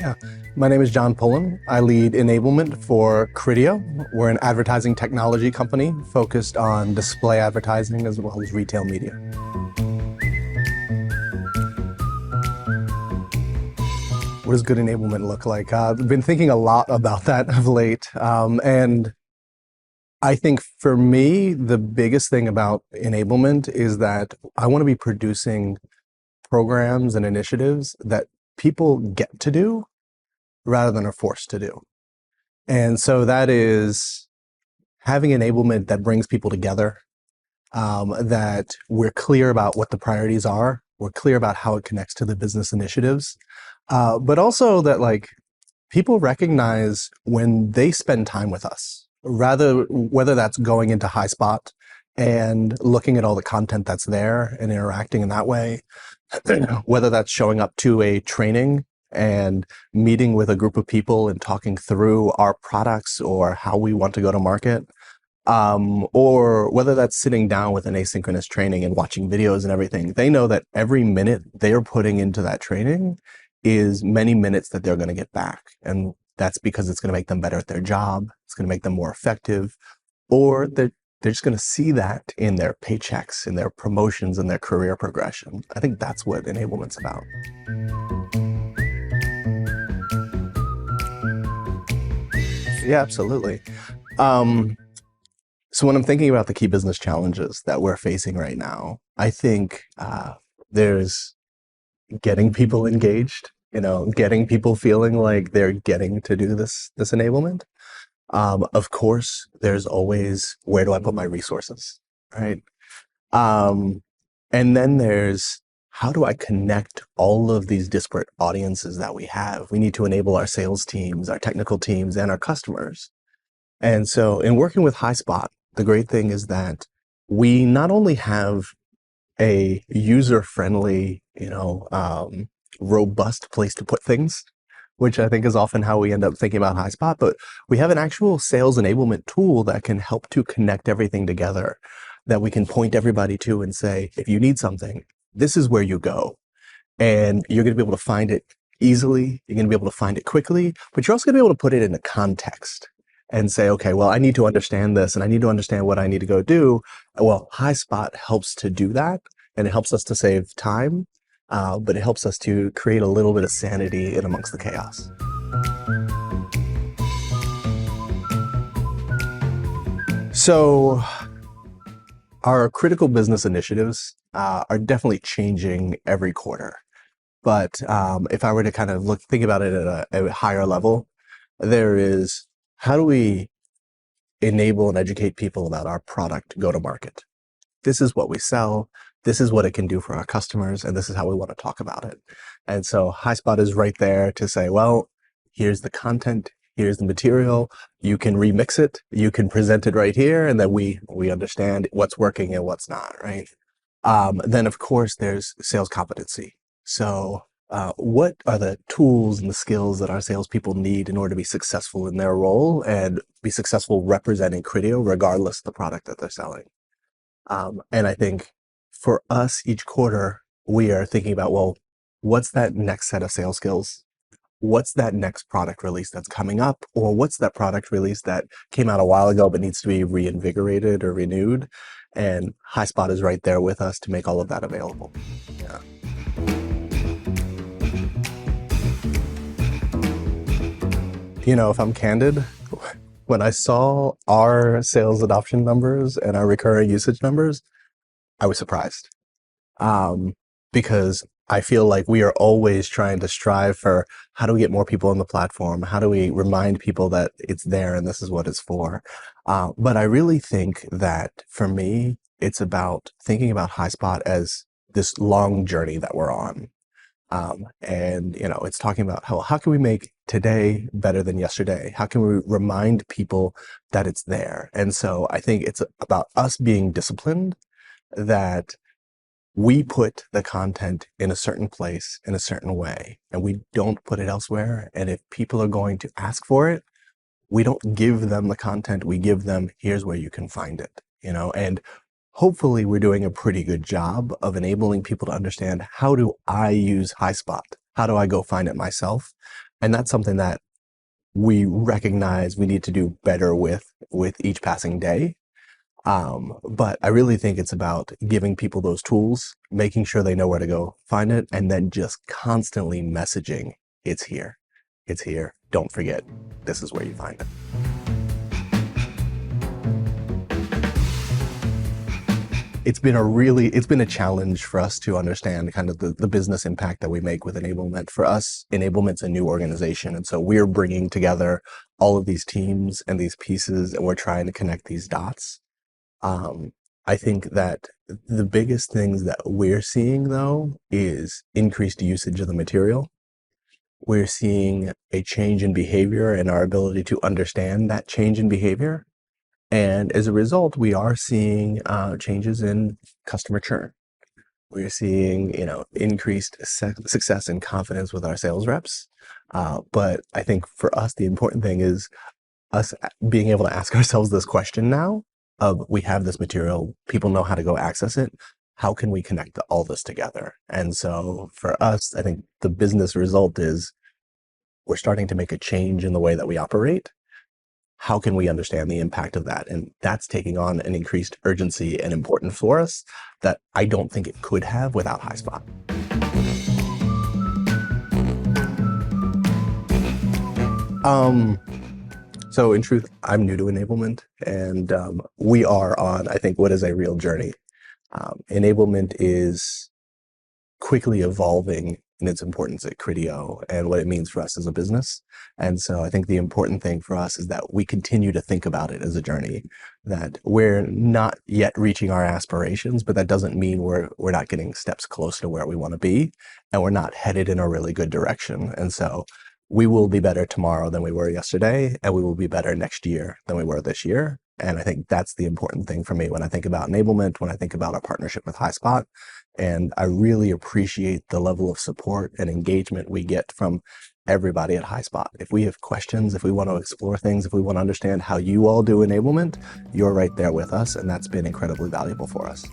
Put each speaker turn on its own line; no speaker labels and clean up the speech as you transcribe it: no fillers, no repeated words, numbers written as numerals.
Yeah, my name is John Pullen. I lead enablement for Criteo. We're an advertising technology company focused on display advertising as well as retail media. What does good enablement look like? I've been thinking a lot about that of late. And I think for me, the biggest thing about enablement is that I want to be producing programs and initiatives that people get to do rather than are forced to do. And so that is having enablement that brings people together, that we're clear about what the priorities are, we're clear about how it connects to the business initiatives, but also that like people recognize when they spend time with us, whether that's going into Highspot and looking at all the content that's there and interacting in that way, whether that's showing up to a training and meeting with a group of people and talking through our products or how we want to go to market, or whether that's sitting down with an asynchronous training and watching videos and everything. They know that every minute they're putting into that training is many minutes that they're going to get back. And that's because it's going to make them better at their job. It's going to make them more effective, or they're just going to see that in their paychecks, in their promotions, in their career progression. I think that's what enablement's about. Yeah, absolutely. So when I'm thinking about the key business challenges that we're facing right now, I think there's getting people engaged, getting people feeling like they're getting to do this enablement. Of course, there's always, where do I put my resources, right? And then there's, how do I connect all of these disparate audiences that we have? We need to enable our sales teams, our technical teams, and our customers. And so in working with Highspot, the great thing is that we not only have a user-friendly, robust place to put things, which I think is often how we end up thinking about Highspot, but we have an actual sales enablement tool that can help to connect everything together, that we can point everybody to and say, if you need something, this is where you go. And you're going to be able to find it easily, you're going to be able to find it quickly, but you're also going to be able to put it into context and say, okay, well, I need to understand this and I need to understand what I need to go do. Well, Highspot helps to do that, and it helps us to save time, but it helps us to create a little bit of sanity in amongst the chaos. So our critical business initiatives are definitely changing every quarter. But if I were to kind of think about it at a higher level, there is, how do we enable and educate people about our product go-to-market? This is what we sell. This is what it can do for our customers, and this is how we want to talk about it. And so Highspot is right there to say, well, here's the content, here's the material, you can remix it, you can present it right here, and then we understand what's working and what's not, right? Then, of course, there's sales competency. So what are the tools and the skills that our salespeople need in order to be successful in their role and be successful representing Criteo, regardless of the product that they're selling? And I think for us, each quarter, we are thinking about, well, what's that next set of sales skills? What's that next product release that's coming up? Or what's that product release that came out a while ago but needs to be reinvigorated or renewed? And Highspot is right there with us to make all of that available. Yeah. If I'm candid, when I saw our sales adoption numbers and our recurring usage numbers, I was surprised, because I feel like we are always trying to strive for, how do we get more people on the platform? How do we remind people that it's there and this is what it's for? But I really think that for me, it's about thinking about Highspot as this long journey that we're on. And it's talking about how can we make today better than yesterday? How can we remind people that it's there? And so I think it's about us being disciplined, that we put the content in a certain place in a certain way, and we don't put it elsewhere. And if people are going to ask for it, we don't give them the content, we give them, here's where you can find it, and hopefully we're doing a pretty good job of enabling people to understand, how do I use Highspot? How do I go find it myself? And that's something that we recognize we need to do better with each passing day. But I really think it's about giving people those tools, making sure they know where to go find it, and then just constantly messaging, it's here. It's here. Don't forget, this is where you find it. It's been a challenge for us to understand kind of the business impact that we make with Enablement. For us, Enablement's a new organization. And so we're bringing together all of these teams and these pieces, and we're trying to connect these dots. I think that the biggest things that we're seeing, though, is increased usage of the material. We're seeing a change in behavior and our ability to understand that change in behavior. And as a result, we are seeing changes in customer churn. We're seeing, increased success and confidence with our sales reps. But I think for us, the important thing is us being able to ask ourselves this question now of, we have this material, people know how to go access it. How can we connect all this together? And so for us, I think the business result is we're starting to make a change in the way that we operate. How can we understand the impact of that? And that's taking on an increased urgency and importance for us that I don't think it could have without Highspot. So in truth, I'm new to Enablement, and we are on, I think, what is a real journey. Enablement is quickly evolving in its importance at Criteo and what it means for us as a business. And so I think the important thing for us is that we continue to think about it as a journey, that we're not yet reaching our aspirations, but that doesn't mean we're not getting steps close to where we want to be, and we're not headed in a really good direction. And so we will be better tomorrow than we were yesterday, and we will be better next year than we were this year. And I think that's the important thing for me when I think about Enablement, when I think about our partnership with Highspot. And I really appreciate the level of support and engagement we get from everybody at Highspot. If we have questions, if we want to explore things, if we want to understand how you all do Enablement, you're right there with us. And that's been incredibly valuable for us.